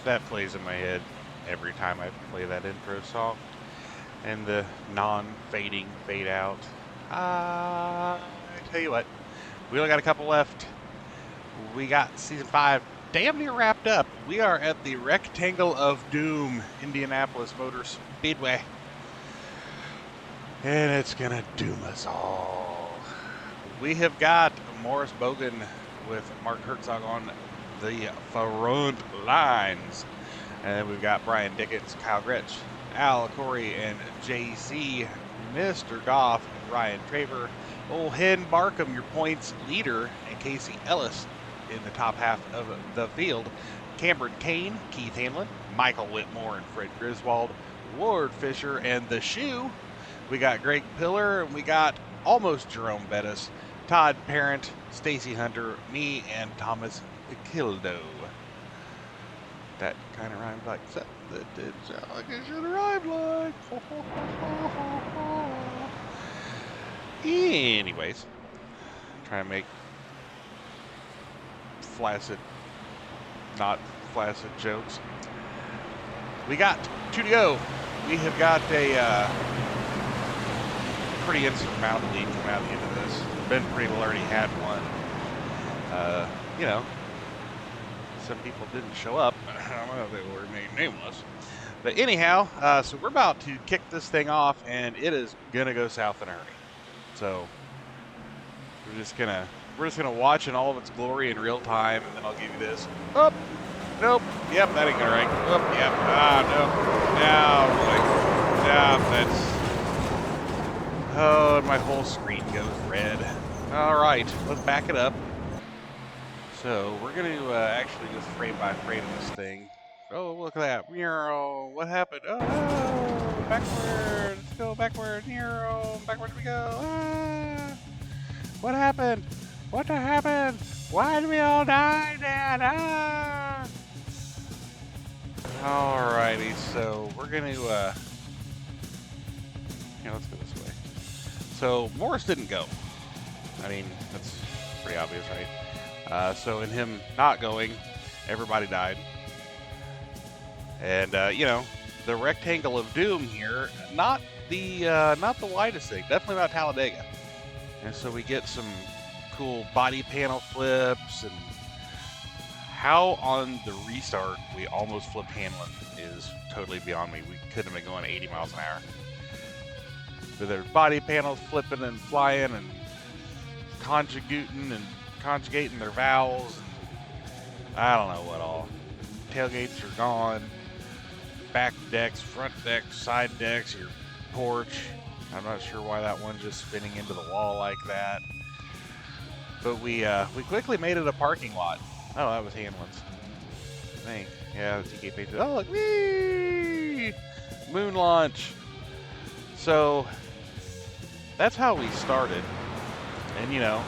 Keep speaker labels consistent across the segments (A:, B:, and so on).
A: That plays in my head every time I play that intro song. And the non-fading fade out. I tell you what, we only got a couple left. We got season 5 damn near wrapped up. We are at the Rectangle of Doom, Indianapolis Motor Speedway. And it's gonna doom us all. We have got Morris Bogan with Mark Herzog on the front lines. And we've got Brian Dickens, Kyle Gretsch, Al Corey, and JC, Mr. Goff, Ryan Traver, old Hen Barkham, your points leader, and Casey Ellis in the top half of the field. Cameron Kane, Keith Hanlon, Michael Whitmore, and Fred Griswold, Ward Fisher, and the Shoe. We got Greg Pillar, and we got almost Jerome Bettis, Todd Parent, Stacy Hunter, me, and Thomas Kildo. That kind of rhymed like that. That did sound like it should have rhymed like. Anyways, trying to make flaccid, not flaccid jokes. We got 2 to go. We have got a pretty insurmountable lead coming out of the end of this. Ben pretty well already had one. You know, some people didn't show up. I don't know if they will remain nameless. But anyhow, so we're about to kick this thing off, and it is gonna go south in a hurry. So we're just gonna watch in all of its glory in real time, and then I'll give you this. Oh, nope. Yep, that ain't gonna right. Oh, yep. No, really. No, that's. Oh, my whole screen goes red. All right, let's back it up. So we're going to actually just frame by frame this thing. Oh, look at that. Nero, what happened? Oh, backwards. Let's go backwards. Nero, backwards we go. Ah, what happened? What happened? Why did we all die, Dad? Ah. Alrighty, so we're going to, yeah, let's go this way. So Morris didn't go. I mean, that's pretty obvious, right? So in him not going, everybody died. And, you know, the Rectangle of Doom here, not the widest thing, definitely not Talladega. And so we get some cool body panel flips, and how on the restart we almost flipped Hanlon is totally beyond me. We couldn't have been going 80 miles an hour. But there's body panels flipping and flying and conjugating their vowels. I don't know what all. Tailgates are gone. Back decks, front decks, side decks, your porch. I'm not sure why that one's just spinning into the wall like that. But we quickly made it a parking lot. Oh, that was Hanlon's. I think. Yeah, the TK page. Oh, look. Whee! Moon launch. So that's how we started. And you know,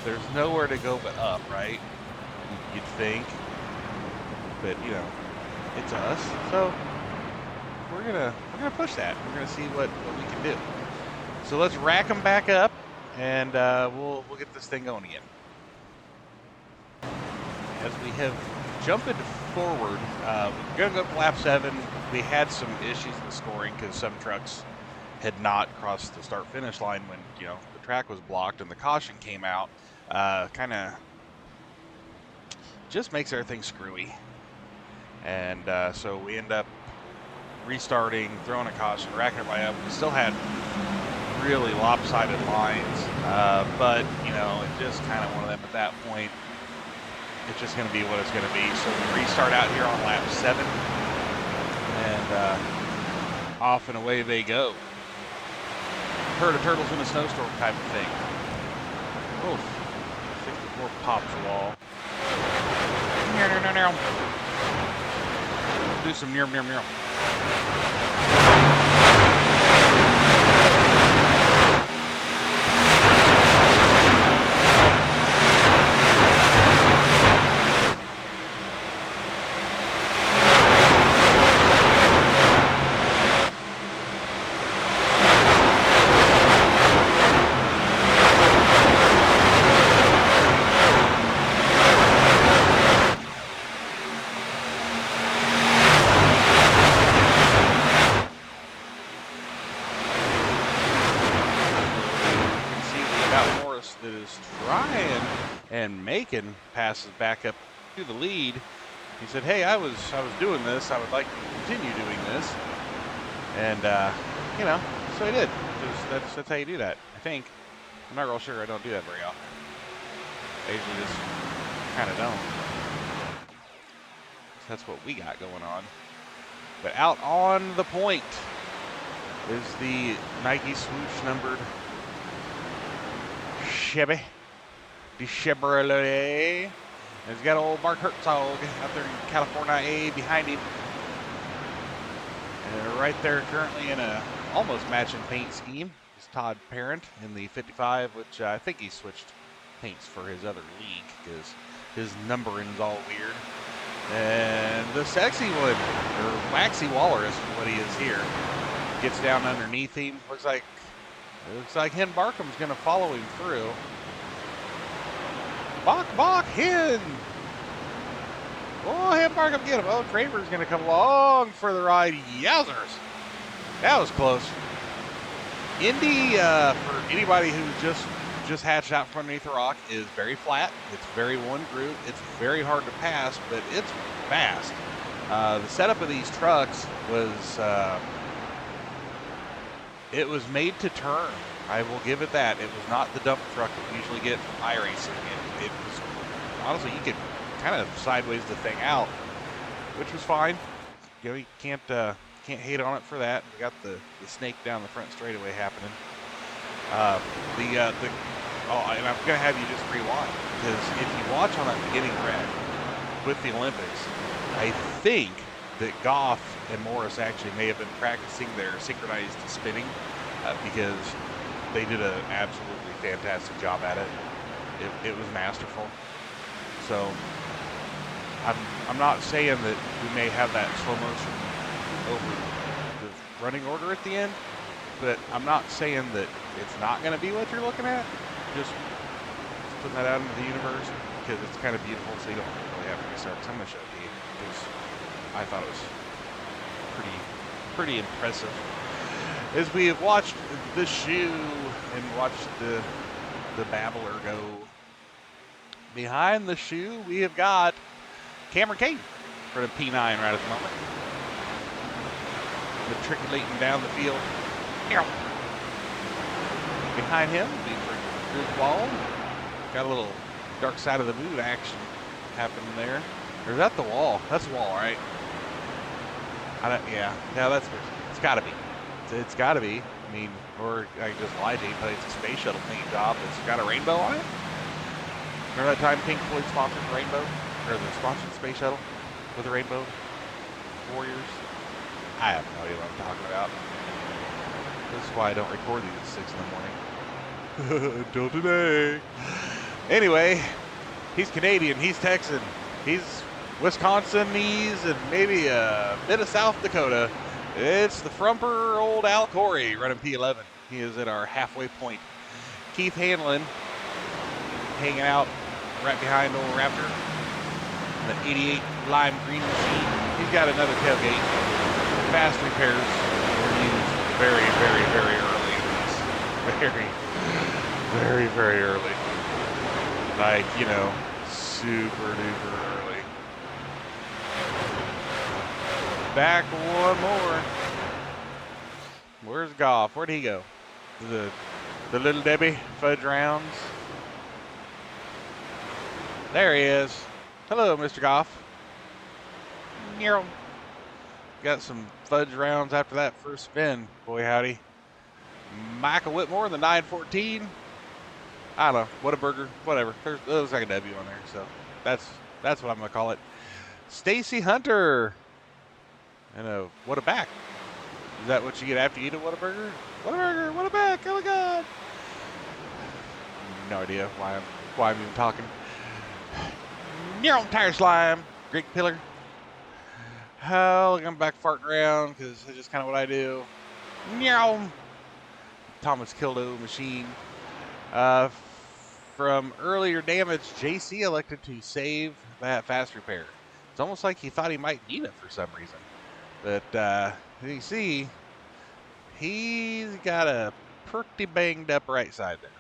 A: there's nowhere to go but up, right? You'd think. But you know, it's us. So we're gonna push that. We're gonna see what we can do. So let's rack them back up, and we'll get this thing going again. As we have jumped forward, we're gonna go to lap 7. We had some issues with scoring because some trucks had not crossed the start-finish line when, you know, the track was blocked and the caution came out. Kind of just makes everything screwy. And so we end up restarting, throwing a caution, racking everybody up. We still had really lopsided lines, but, you know, it's just kind of one of them at that point. It's just going to be what it's going to be. So we restart out here on lap 7, and off and away they go. Herd of turtles in a snowstorm type of thing. Oof. 64 pops the wall. Do some near. that is trying and making passes back up to the lead. He said, "Hey, I was doing this. I would like to continue doing this." And you know, so he did. That's how you do that. I think. I'm not real sure. I don't do that very often. I usually just kind of don't. So that's what we got going on. But out on the point is the Nike swoosh numbered Chevy. The Chevrolet. And he's got old Mark Herzog out there in California behind him. And right there currently in a almost matching paint scheme is Todd Parent in the 55, which I think he switched paints for his other league because his numbering's all weird. And the sexy one, or Waxy Waller is what he is here. Gets down underneath him. Looks like Hen Barkham's going to follow him through. Bach, Hen! Oh, Hen Barkham get him. Oh, Kramer's going to come along for the ride. Yowzers! That was close. Indy, for anybody who just hatched out from underneath the rock, is very flat. It's very one groove. It's very hard to pass, but it's fast. The setup of these trucks was it was made to turn. I will give it that. It was not the dump truck that we usually get from iRacing. It was honestly, you could kind of sideways the thing out, which was fine. You know, you can't hate on it for that. We got the snake down the front straightaway happening. And I'm gonna have you just rewind, because if you watch on that beginning wreck with the Olympics, I think that Goff and Morris actually may have been practicing their synchronized spinning because they did an absolutely fantastic job at it. It was masterful. So I'm not saying that we may have that slow motion over the running order at the end, but I'm not saying that it's not going to be what you're looking at. Just putting that out into the universe because it's kind of beautiful, so you don't really have to restart. So I'm going to show it to you because I thought it was pretty impressive. As we have watched the shoe and watched the babbler go behind the shoe, we have got Cameron Kane for the P9 right at the moment. Matriculating down the field. Behind him, the Griswold. Got a little dark side of the moon action happening there. Or is that the wall? That's the wall, right? Yeah, that's good. It's got to be. It's got to be. I mean, or I can just lie to you, but it's a space shuttle paint job that's got a rainbow on it. Remember that time Pink Floyd sponsored the rainbow? Or the sponsored space shuttle with a rainbow? Warriors? I have no idea what I'm talking about. This is why I don't record these at 6 in the morning. Until today. Anyway, he's Canadian, he's Texan, he's Wisconsinese, and maybe a bit of South Dakota. It's the frumper old Al Corey running P11. He is at our halfway point. Keith Hanlon hanging out right behind old Raptor. The 88 lime green machine. He's got another tailgate. Fast repairs were used very, very, very early. Very early. Like, you know, super duper early. Back one more. Where's Goff? Where'd he go? The little Debbie fudge rounds. There he is. Hello, Mr. Goff. Got some fudge rounds after that first spin. Boy, howdy. Michael Whitmore, the 914. I don't know. Whataburger. Whatever. There looks like a W on there. So that's what I'm going to call it. Stacy Hunter. And what a back. Is that what you get after you eat a Whataburger? Whataburger. What a back. Oh, my God. No idea why I'm even talking. Tire slime. Greg Pillar. Oh, I'm back farting around because that's just kind of what I do. Thomas Kildo machine. From earlier damage, JC elected to save that fast repair. It's almost like he thought he might need it for some reason. But you can see, he's got a pretty banged up right side there.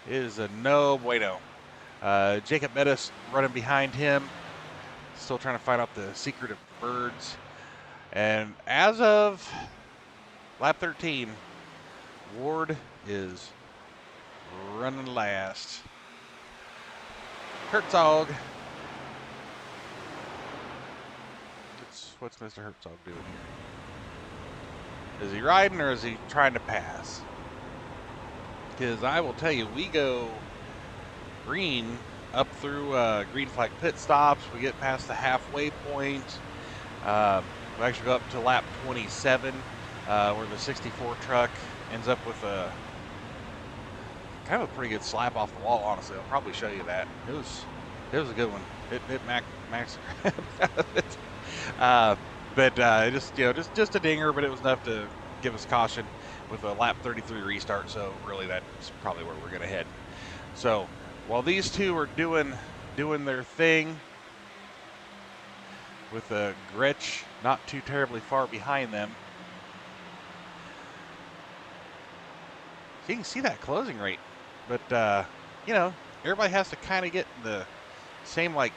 A: It is a no bueno. Jacob Bettis running behind him, still trying to find out the secret of birds. And as of lap 13, Ward is running last. Herzog. What's Mr. Herzog doing here? Is he riding or is he trying to pass? Because I will tell you, we go green up through green flag pit stops. We get past the halfway point. We actually go up to lap 27, where the 64 truck ends up with a kind of a pretty good slap off the wall. Honestly, I'll probably show you that. It was a good one. It maxed but just a dinger, but it was enough to give us caution with a lap 33 restart. So really, that's probably where we're gonna head. So while these two are doing their thing, with Gretsch not too terribly far behind them. So you can see that closing rate. But, everybody has to kind of get in the same, like,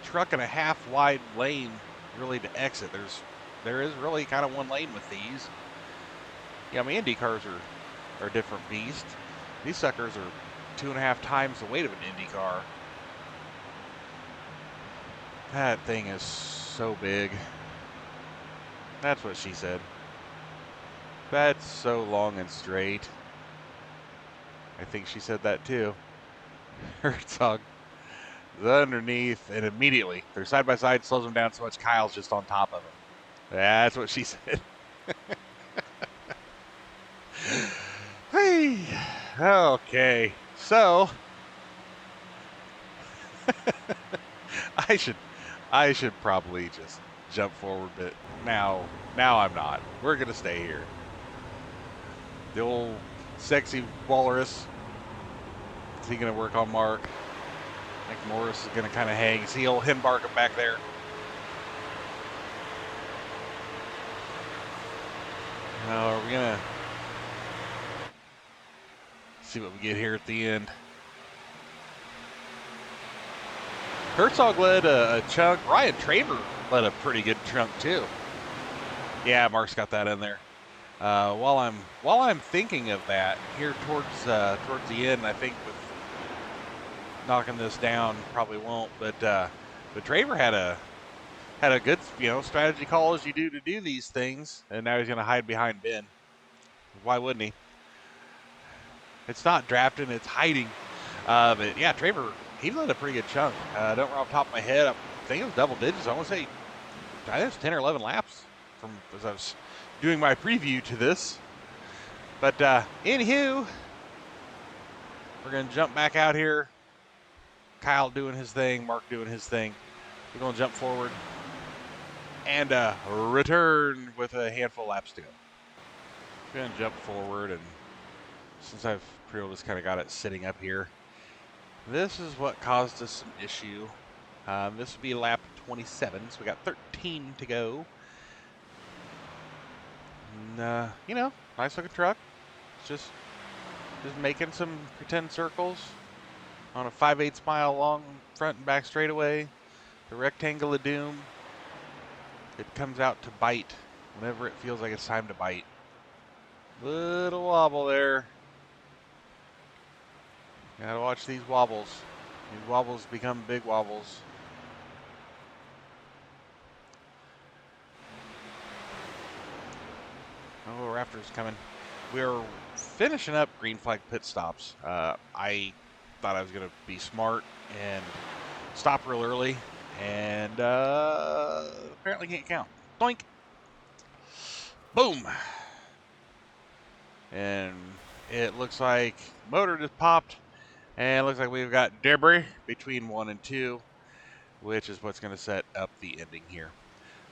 A: truck and a half wide lane really to exit. There is really kind of one lane with these. Yeah, I mean, Indy cars are a different beast. These suckers are 2.5 times the weight of an Indy car. That thing is so big. That's what she said. That's so long and straight. I think she said that too. Herzog is underneath, and immediately they're side by side, slows them down so much Kyle's just on top of him. That's what she said. Hey, okay, so I should probably just jump forward, but now I'm not. We're gonna stay here. The old sexy walrus. Is he gonna work on Mark? I think Morris is gonna kind of hang. See old Himbark back there. Now are we gonna see what we get here at the end? Herzog led a chunk. Ryan Traver led a pretty good chunk too. Yeah, Mark's got that in there. While I'm thinking of that here towards the end, I think with knocking this down probably won't. But Traver had a good strategy call as you do to do these things, and now he's going to hide behind Ben. Why wouldn't he? It's not drafting, it's hiding. But yeah, Traver, he led a pretty good chunk. I don't remember off the top of my head. I think it was double digits. I want to say, I think it's 10 or 11 laps from as I was doing my preview to this. But anywho, we're going to jump back out here. Kyle doing his thing, Mark doing his thing. We're going to jump forward and return with a handful of laps to go. We're going to jump forward, and since I've pretty well just kind of got it sitting up here, this is what caused us some issue. This would be lap 27, so we got 13 to go. And, nice looking truck. Just making some pretend circles on a 5/8 mile long front and back straightaway. The rectangle of doom. It comes out to bite whenever it feels like it's time to bite. Little wobble there. Gotta watch these wobbles. These wobbles become big wobbles. Oh, Raptor's coming. We're finishing up green flag pit stops. I thought I was going to be smart and stop real early, and apparently can't count. Doink. Boom. And it looks like motor just popped, and it looks like we've got debris between 1 and 2, which is what's going to set up the ending here.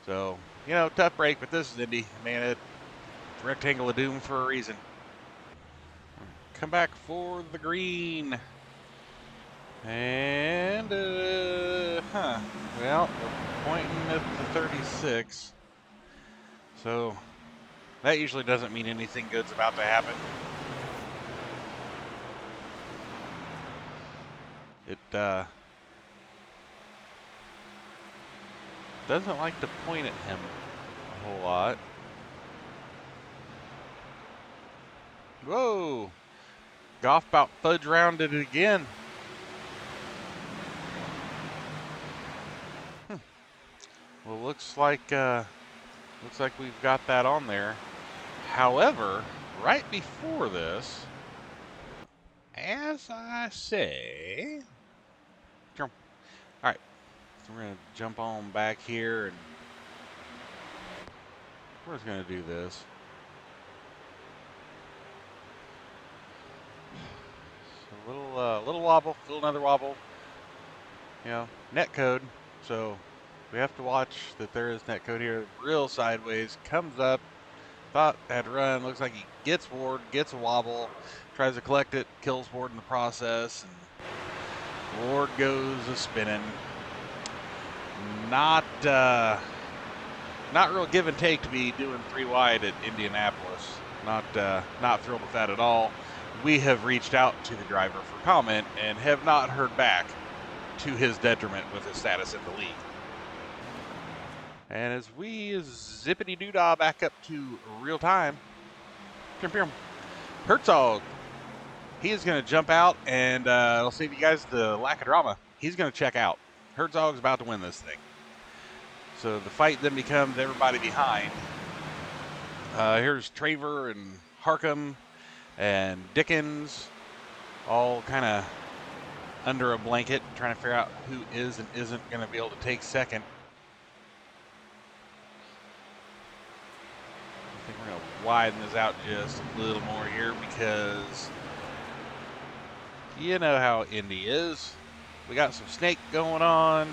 A: So, tough break, but this is Indy. Man, it's rectangle of doom for a reason. Come back for the green. And, well, we're pointing at the 36. So, that usually doesn't mean anything good's about to happen. It doesn't like to point at him a whole lot. Whoa! Goff about fudge rounded it again. Well, looks like we've got that on there. However, right before this, as I say, all right, so we're gonna jump on back here, and we're just gonna do this. So little wobble, another wobble. You know, net code. So we have to watch that there is net code here. Real sideways, comes up. Thought had run. Looks like he gets Ward, gets a wobble, tries to collect it, kills Ward in the process, and Ward goes a spinning. Not real give and take to be doing 3 wide at Indianapolis. Not thrilled with that at all. We have reached out to the driver for comment and have not heard back, to his detriment with his status in the league. And as we zippity-doo-dah back up to real time, Herzog, he is going to jump out, and I'll save you guys the lack of drama. He's going to check out. Herzog's about to win this thing. So the fight then becomes everybody behind. Here's Traver and Harcum and Dickens, all kind of under a blanket, trying to figure out who is and isn't going to be able to take second. I think we're going to widen this out just a little more here because you know how Indy is. We got some snake going on.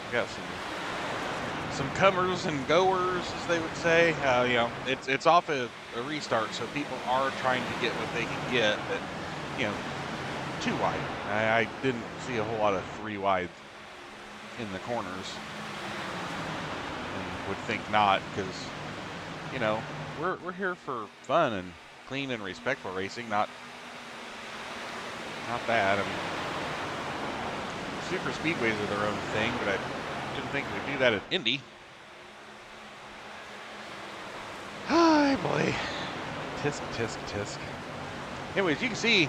A: We got some comers and goers, as they would say. You know, it's off a restart, so people are trying to get what they can get, but you know, 2 wide. I didn't see a whole lot of 3 wide in the corners, and would think not, because you know we're here for fun and clean and respectful racing, not bad. I mean, super speedways are their own thing, but I didn't think we'd do that at Indy. Hi, boy. Tisk, tisk, tisk. Anyways, you can see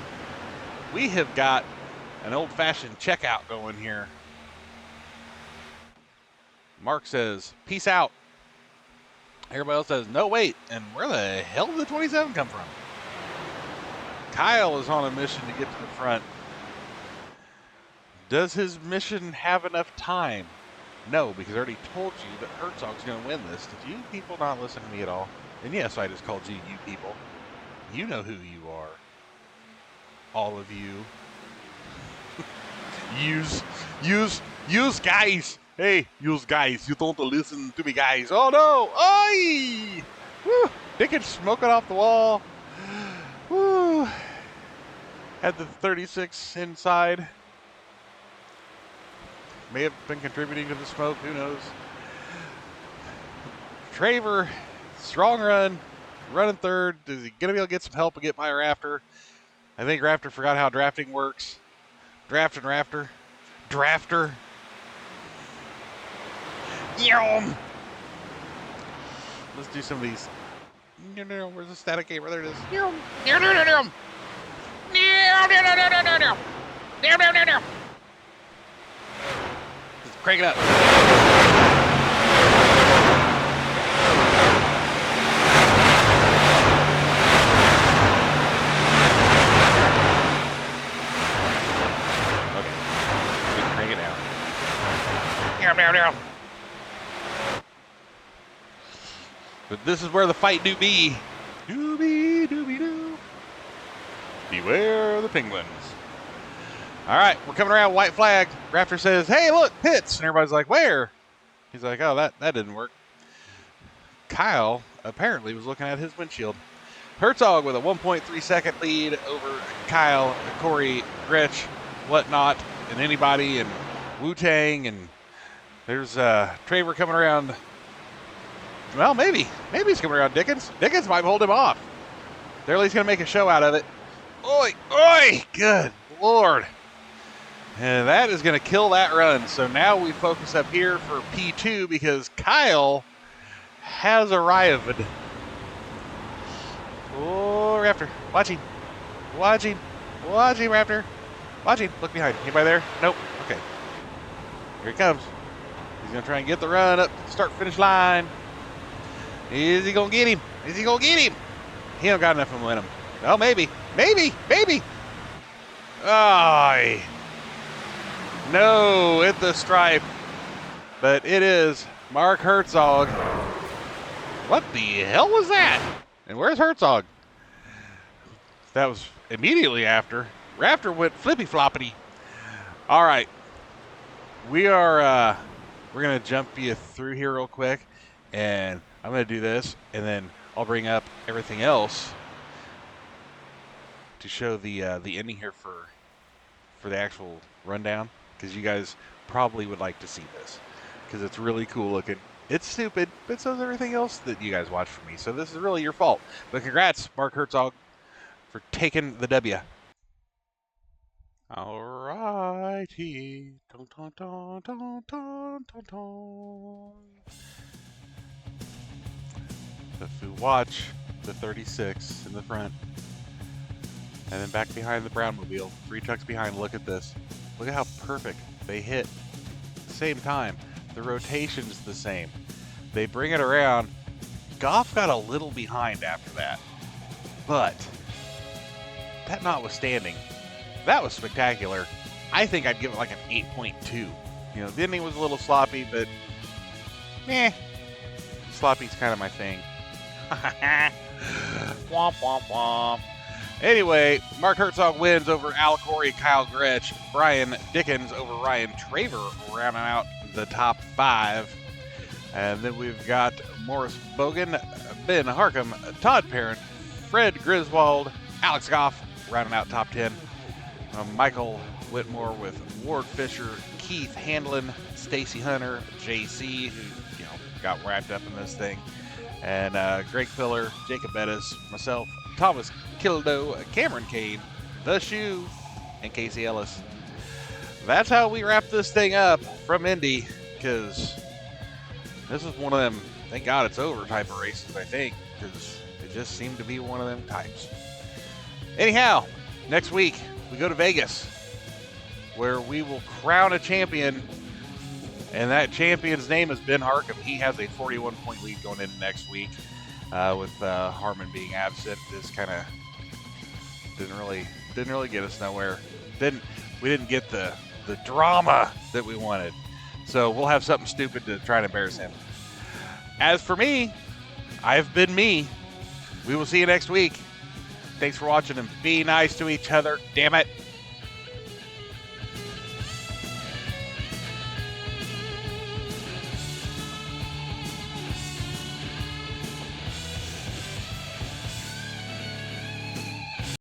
A: we have got an old-fashioned checkout going here. Mark says, peace out. Everybody else says, no, wait. And where the hell did the 27 come from? Kyle is on a mission to get to the front. Does his mission have enough time? No, because I already told you that Herzog's going to win this. Did you people not listen to me at all? And yes, I just called you people. You know who you are. All of you. Use guys. Hey, use guys. You don't listen to me, guys. Oh, no. Oi! Woo! Dickens smoking off the wall. Woo! Had the 36 inside. May have been contributing to the smoke. Who knows? Traver, strong run. Running third. Is he going to be able to get some help and get by Rafter? I think Rafter forgot how drafting works. Draft and Rafter. Drafter. Yum! Let's do some of these. Where's the static gamer? There it is. Let's crank it up. Okay. Let's crank it down. But this is where the fight do be. Doo. Beware the penguins. All right, we're coming around, white flag. Rafter says, hey, look, pits. And everybody's like, where? He's like, oh, that didn't work. Kyle apparently was looking at his windshield. Herzog with a 1.3 second lead over Kyle, Corey, Gretsch, whatnot, and anybody, and Wu-Tang, and there's Traver coming around Well, maybe. Maybe he's coming around Dickens. Dickens might hold him off. They're at least going to make a show out of it. Oi, oi, good Lord. And that is going to kill that run. So now we focus up here for P2 because Kyle has arrived. Oh, Raptor. Watching. Watching. Watching, Raptor. Watching. Look behind. Anybody there? Nope. Okay. Here he comes. He's going to try and get the run up to the start-finish line. Is he going to get him? Is he going to get him? He don't got enough momentum. Oh, maybe. Maybe. Maybe. Oh, no, at the stripe. But it is Mark Herzog. What the hell was that? And where's Herzog? That was immediately after. Raptor went flippy-floppity. All right. We're going to jump you through here real quick. And I'm going to do this. And then I'll bring up everything else to show the ending here for the actual rundown. Because you guys probably would like to see this. Because it's really cool looking. It's stupid, but so is everything else that you guys watch from me. So this is really your fault. But congrats, Mark Herzog, for taking the W. All righty. Dun, dun, dun, dun, dun, dun, dun. If we watch the 36 in the front, and then back behind the Brownmobile, 3 trucks behind, look at this. Look at how perfect they hit at the same time. The rotation's the same. They bring it around. Goff got a little behind after that. But, that notwithstanding, that was spectacular. I think I'd give it like an 8.2. You know, the ending was a little sloppy, but meh. Sloppy's kind of my thing. Womp, womp, womp. Anyway, Mark Herzog wins over Al Corey, Kyle Gretsch, Brian Dickens over Ryan Traver, rounding out the top 5. And then we've got Morris Bogan, Ben Harcum, Todd Parent, Fred Griswold, Alex Goff, rounding out top 10. Michael Whitmore with Ward Fisher, Keith Handlin, Stacy Hunter, JC, who got wrapped up in this thing, and Greg Filler, Jacob Bettis, myself, Thomas Kildo, Cameron Cade, The Shoe, and Casey Ellis. That's how we wrap this thing up from Indy, because this is one of them, thank God it's over type of races, I think, because it just seemed to be one of them types. Anyhow, next week we go to Vegas, where we will crown a champion, and that champion's name is Ben Harcum. He has a 41-point lead going into next week. With Harmon being absent, this kind of didn't really get us nowhere. We didn't get the drama that we wanted. So we'll have something stupid to try and embarrass him. As for me, I've been me. We will see you next week. Thanks for watching, and be nice to each other. Damn it.